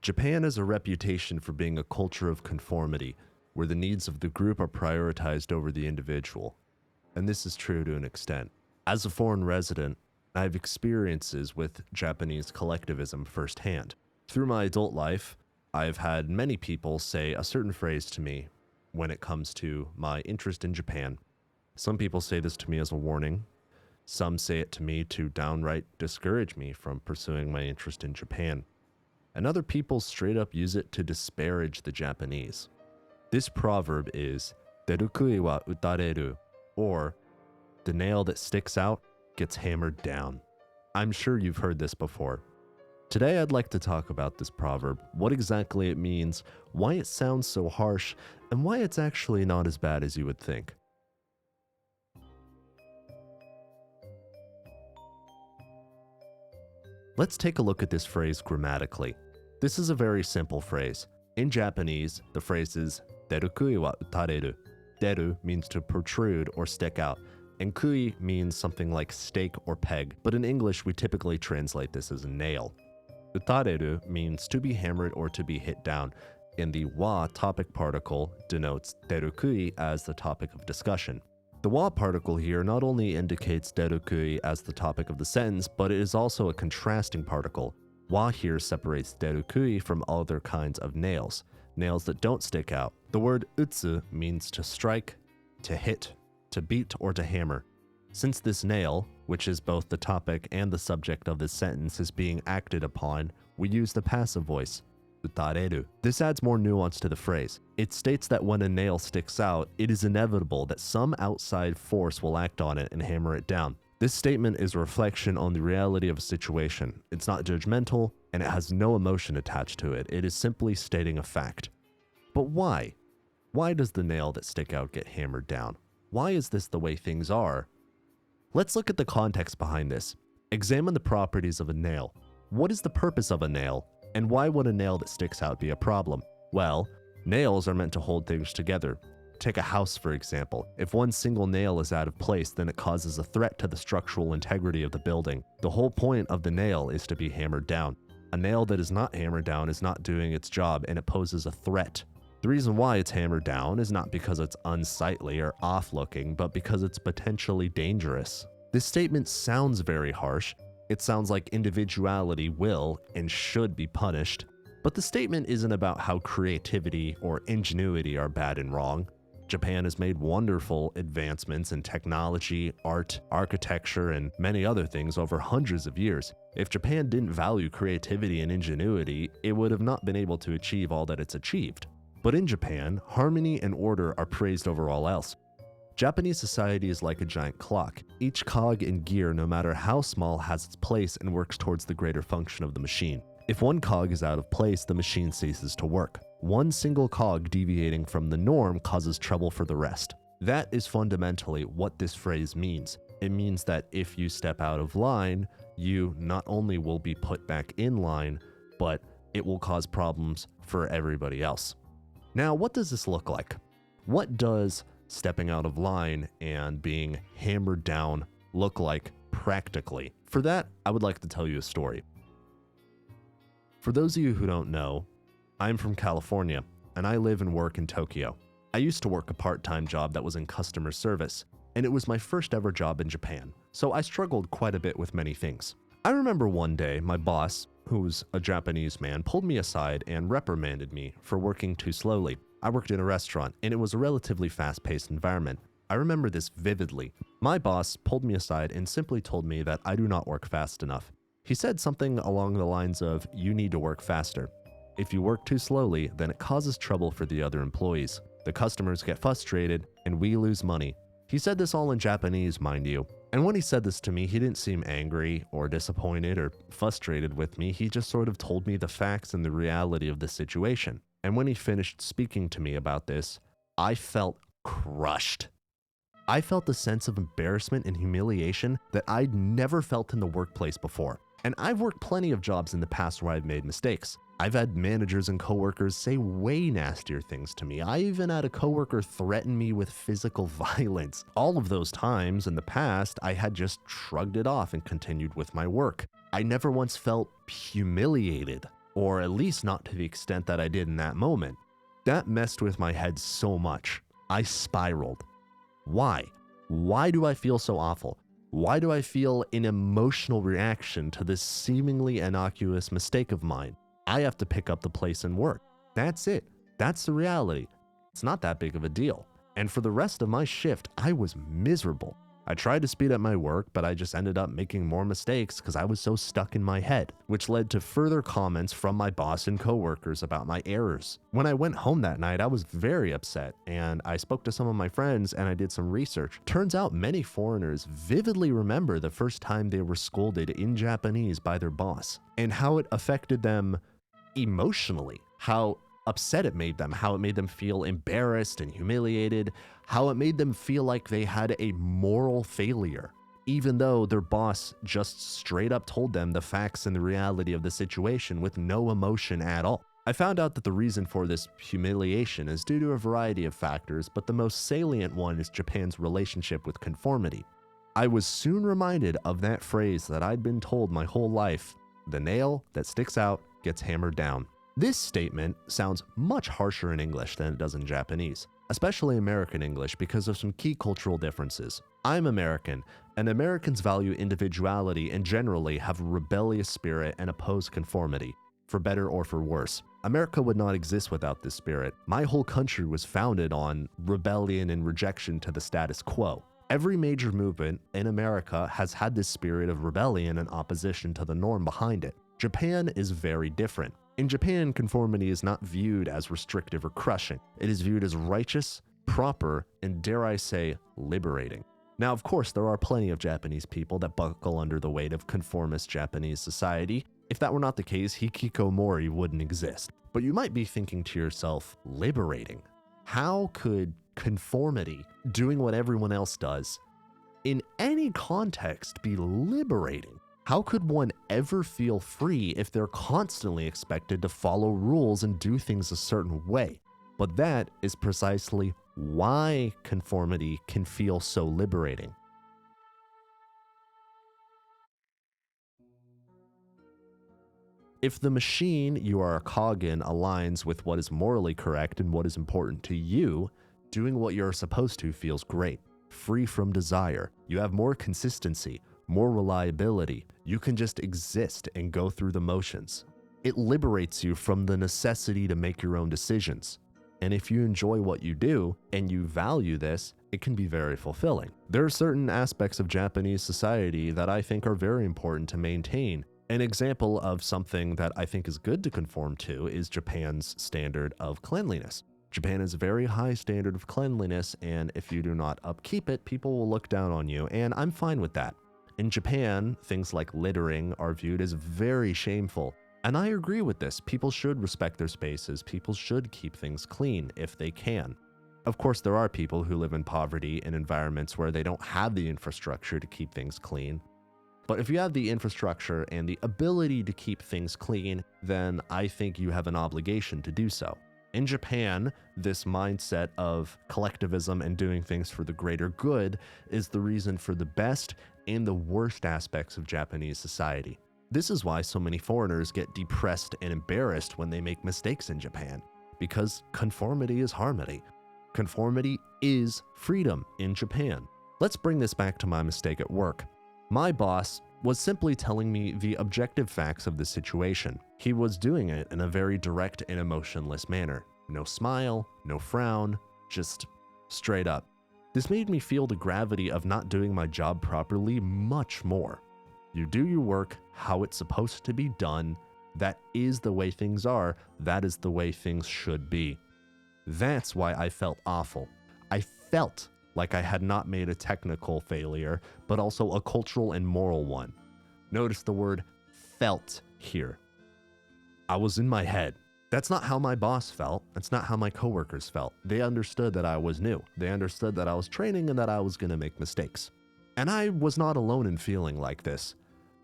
Japan has a reputation for being a culture of conformity, where the needs of the group are prioritized over the individual. And this is true to an extent. As a foreign resident, I have experiences with Japanese collectivism firsthand. Through my adult life, I've had many people say a certain phrase to me when it comes to my interest in Japan. Some people say this to me as a warning. Some say it to me to downright discourage me from pursuing my interest in Japan. And other people straight up use it to disparage the Japanese. This proverb is "Derukui wa utareru," or "the nail that sticks out gets hammered down." I'm sure you've heard this before. Today I'd like to talk about this proverb, what exactly it means, why it sounds so harsh, and why it's actually not as bad as you would think. Let's take a look at this phrase grammatically. This is a very simple phrase. In Japanese, the phrase is "derukui wa utareru." Deru means to protrude or stick out, and kui means something like stake or peg, but in English we typically translate this as a nail. Utareru means to be hammered or to be hit down, and the wa topic particle denotes derukui as the topic of discussion. The wa particle here not only indicates derukui as the topic of the sentence, but it is also a contrasting particle. Wa here separates derukui from other kinds of nails, nails that don't stick out. The word utsu means to strike, to hit, to beat, or to hammer. Since this nail, which is both the topic and the subject of this sentence, is being acted upon, we use the passive voice, utareru. This adds more nuance to the phrase. It states that when a nail sticks out, it is inevitable that some outside force will act on it and hammer it down. This statement is a reflection on the reality of a situation. It's not judgmental, and it has no emotion attached to it. It is simply stating a fact. But why? Why does the nail that stick out get hammered down? Why is this the way things are? Let's look at the context behind this. Examine the properties of a nail. What is the purpose of a nail? And why would a nail that sticks out be a problem? Well, nails are meant to hold things together. Take a house, for example. If one single nail is out of place, then it causes a threat to the structural integrity of the building. The whole point of the nail is to be hammered down. A nail that is not hammered down is not doing its job, and it poses a threat. The reason why it's hammered down is not because it's unsightly or off-looking, but because it's potentially dangerous. This statement sounds very harsh. It sounds like individuality will and should be punished. But the statement isn't about how creativity or ingenuity are bad and wrong. Japan has made wonderful advancements in technology, art, architecture, and many other things over hundreds of years. If Japan didn't value creativity and ingenuity, it would have not been able to achieve all that it's achieved. But in Japan, harmony and order are praised over all else. Japanese society is like a giant clock. Each cog and gear, no matter how small, has its place and works towards the greater function of the machine. If one cog is out of place, the machine ceases to work. One single cog deviating from the norm causes trouble for the rest. That is fundamentally what this phrase means. It means that if you step out of line, you not only will be put back in line, but it will cause problems for everybody else. Now, what does this look like? What does stepping out of line and being hammered down look like practically? For that, I would like to tell you a story. For those of you who don't know, I'm from California, and I live and work in Tokyo. I used to work a part-time job that was in customer service, and it was my first ever job in Japan, so I struggled quite a bit with many things. I remember one day my boss, who was a Japanese man, pulled me aside and reprimanded me for working too slowly. I worked in a restaurant, and it was a relatively fast-paced environment. I remember this vividly. My boss pulled me aside and simply told me that I do not work fast enough. He said something along the lines of, "You need to work faster. If you work too slowly, then it causes trouble for the other employees. The customers get frustrated, and we lose money." He said this all in Japanese, mind you. And when he said this to me, he didn't seem angry or disappointed or frustrated with me. He just sort of told me the facts and the reality of the situation. And when he finished speaking to me about this, I felt crushed. I felt a sense of embarrassment and humiliation that I'd never felt in the workplace before. And I've worked plenty of jobs in the past where I've made mistakes. I've had managers and coworkers say way nastier things to me. I even had a coworker threaten me with physical violence. All of those times in the past, I had just shrugged it off and continued with my work. I never once felt humiliated. or at least not to the extent that I did in that moment. That messed with my head so much. I spiraled. Why? Why do I feel so awful? Why do I feel an emotional reaction to this seemingly innocuous mistake of mine? I have to pick up the place and work. That's it. That's the reality. It's not that big of a deal. And for the rest of my shift, I was miserable. I tried to speed up my work, but I just ended up making more mistakes because I was so stuck in my head, which led to further comments from my boss and coworkers about my errors. When I went home that night, I was very upset, and I spoke to some of my friends and I did some research. Turns out many foreigners vividly remember the first time they were scolded in Japanese by their boss and how it affected them emotionally, how upset it made them, how it made them feel embarrassed and humiliated, how it made them feel like they had a moral failure, even though their boss just straight up told them the facts and the reality of the situation with no emotion at all. I found out that the reason for this humiliation is due to a variety of factors, but the most salient one is Japan's relationship with conformity. I was soon reminded of that phrase that I'd been told my whole life: the nail that sticks out gets hammered down. This statement sounds much harsher in English than it does in Japanese, especially American English, because of some key cultural differences. I'm American, and Americans value individuality and generally have a rebellious spirit and oppose conformity, for better or for worse. America would not exist without this spirit. My whole country was founded on rebellion and rejection to the status quo. Every major movement in America has had this spirit of rebellion and opposition to the norm behind it. Japan is very different. In Japan, conformity is not viewed as restrictive or crushing. It is viewed as righteous, proper, and dare I say, liberating. Now, of course, there are plenty of Japanese people that buckle under the weight of conformist Japanese society. If that were not the case, hikikomori wouldn't exist. But you might be thinking to yourself, liberating? How could conformity, doing what everyone else does, in any context be liberating? How could one ever feel free if they're constantly expected to follow rules and do things a certain way? But that is precisely why conformity can feel so liberating. If the machine you are a cog in aligns with what is morally correct and what is important to you, doing what you're supposed to feels great. Free from desire. You have more consistency, more reliability. You can just exist and go through the motions. It liberates you from the necessity to make your own decisions. And if you enjoy what you do and you value this, it can be very fulfilling. There are certain aspects of Japanese society that I think are very important to maintain. An example of something that I think is good to conform to is Japan's standard of cleanliness. Japan has a very high standard of cleanliness, and if you do not upkeep it, people will look down on you, and I'm fine with that. In Japan, things like littering are viewed as very shameful, and I agree with this. People should respect their spaces. People should keep things clean if they can. Of course, there are people who live in poverty in environments where they don't have the infrastructure to keep things clean. But if you have the infrastructure and the ability to keep things clean, then I think you have an obligation to do so. In Japan, this mindset of collectivism and doing things for the greater good is the reason for the best and the worst aspects of Japanese society. This is why so many foreigners get depressed and embarrassed when they make mistakes in Japan, because conformity is harmony. Conformity is freedom in Japan. Let's bring this back to my mistake at work. My boss was simply telling me the objective facts of the situation. He was doing it in a very direct and emotionless manner. No smile, no frown, just straight up. This made me feel the gravity of not doing my job properly much more. You do your work how it's supposed to be done. That is the way things are. That is the way things should be. That's why I felt awful. I felt like I had not made a technical failure, but also a cultural and moral one. Notice the word felt here. I was in my head. That's not how my boss felt. That's not how my coworkers felt. They understood that I was new. They understood that I was training and that I was going to make mistakes. And I was not alone in feeling like this.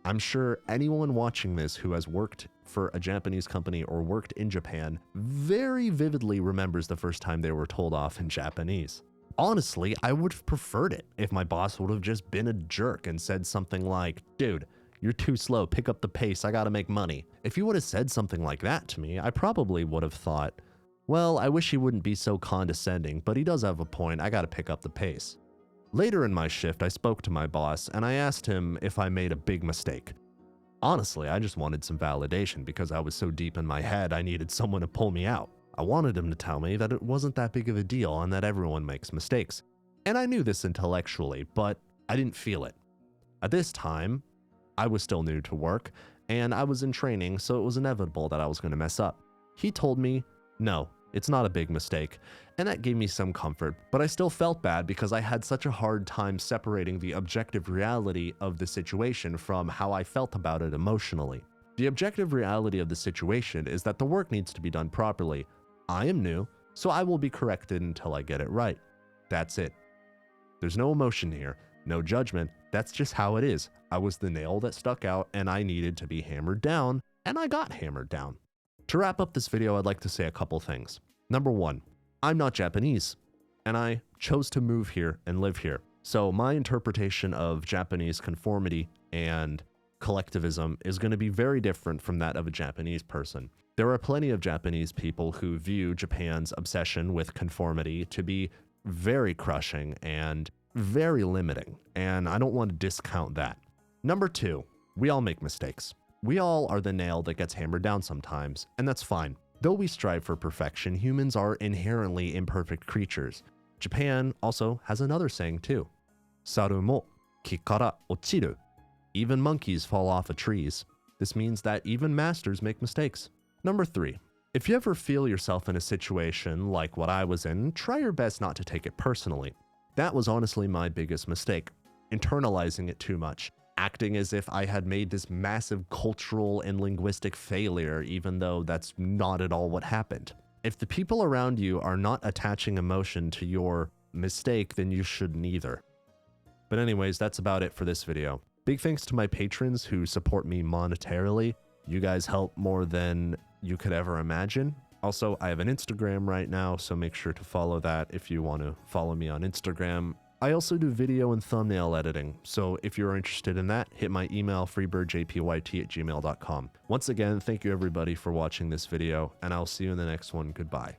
I'm sure anyone watching this who has worked for a Japanese company or worked in Japan very vividly remembers the first time they were told off in Japanese. Honestly, I would have preferred it if my boss would have just been a jerk and said something like, "Dude, You're too slow. Pick up the pace. I gotta make money. If he would have said something like that to me, I probably would have thought, well, I wish he wouldn't be so condescending, but he does have a point. I gotta pick up the pace. Later in my shift, I spoke to my boss and I asked him if I made a big mistake. Honestly, I just wanted some validation because I was so deep in my head I needed someone to pull me out. I wanted him to tell me that it wasn't that big of a deal and that everyone makes mistakes. And I knew this intellectually, but I didn't feel it. At this time, I was still new to work and I was in training, so it was inevitable that I was going to mess up. He told me, no, it's not a big mistake, and that gave me some comfort, but I still felt bad because I had such a hard time separating the objective reality of the situation from how I felt about it emotionally. The objective reality of the situation is that the work needs to be done properly. I am new, so I will be corrected until I get it right. That's it. There's no emotion here, no judgment, that's just how it is. I was the nail that stuck out and I needed to be hammered down, and I got hammered down. To wrap up this video, I'd like to say a couple things. Number one, I'm not Japanese, and I chose to move here and live here. So my interpretation of Japanese conformity and collectivism is going to be very different from that of a Japanese person. There are plenty of Japanese people who view Japan's obsession with conformity to be very crushing and very limiting, and I don't want to discount that. Number two, we all make mistakes. We all are the nail that gets hammered down sometimes, and that's fine. Though we strive for perfection, humans are inherently imperfect creatures. Japan also has another saying too. Saru mo ki kara ochiru. Even monkeys fall off of trees. This means that even masters make mistakes. Number three, if you ever feel yourself in a situation like what I was in, try your best not to take it personally. That was honestly my biggest mistake, internalizing it too much, acting as if I had made this massive cultural and linguistic failure, even though that's not at all what happened. If the people around you are not attaching emotion to your mistake, then you shouldn't either. But anyways, that's about it for this video. Big thanks to my patrons who support me monetarily. You guys help more than you could ever imagine. Also, I have an Instagram right now, so make sure to follow that if you want to follow me on Instagram. I also do video and thumbnail editing, so if you're interested in that, hit my email freebirdjpyt@gmail.com. Once again, thank you everybody for watching this video, and I'll see you in the next one. Goodbye.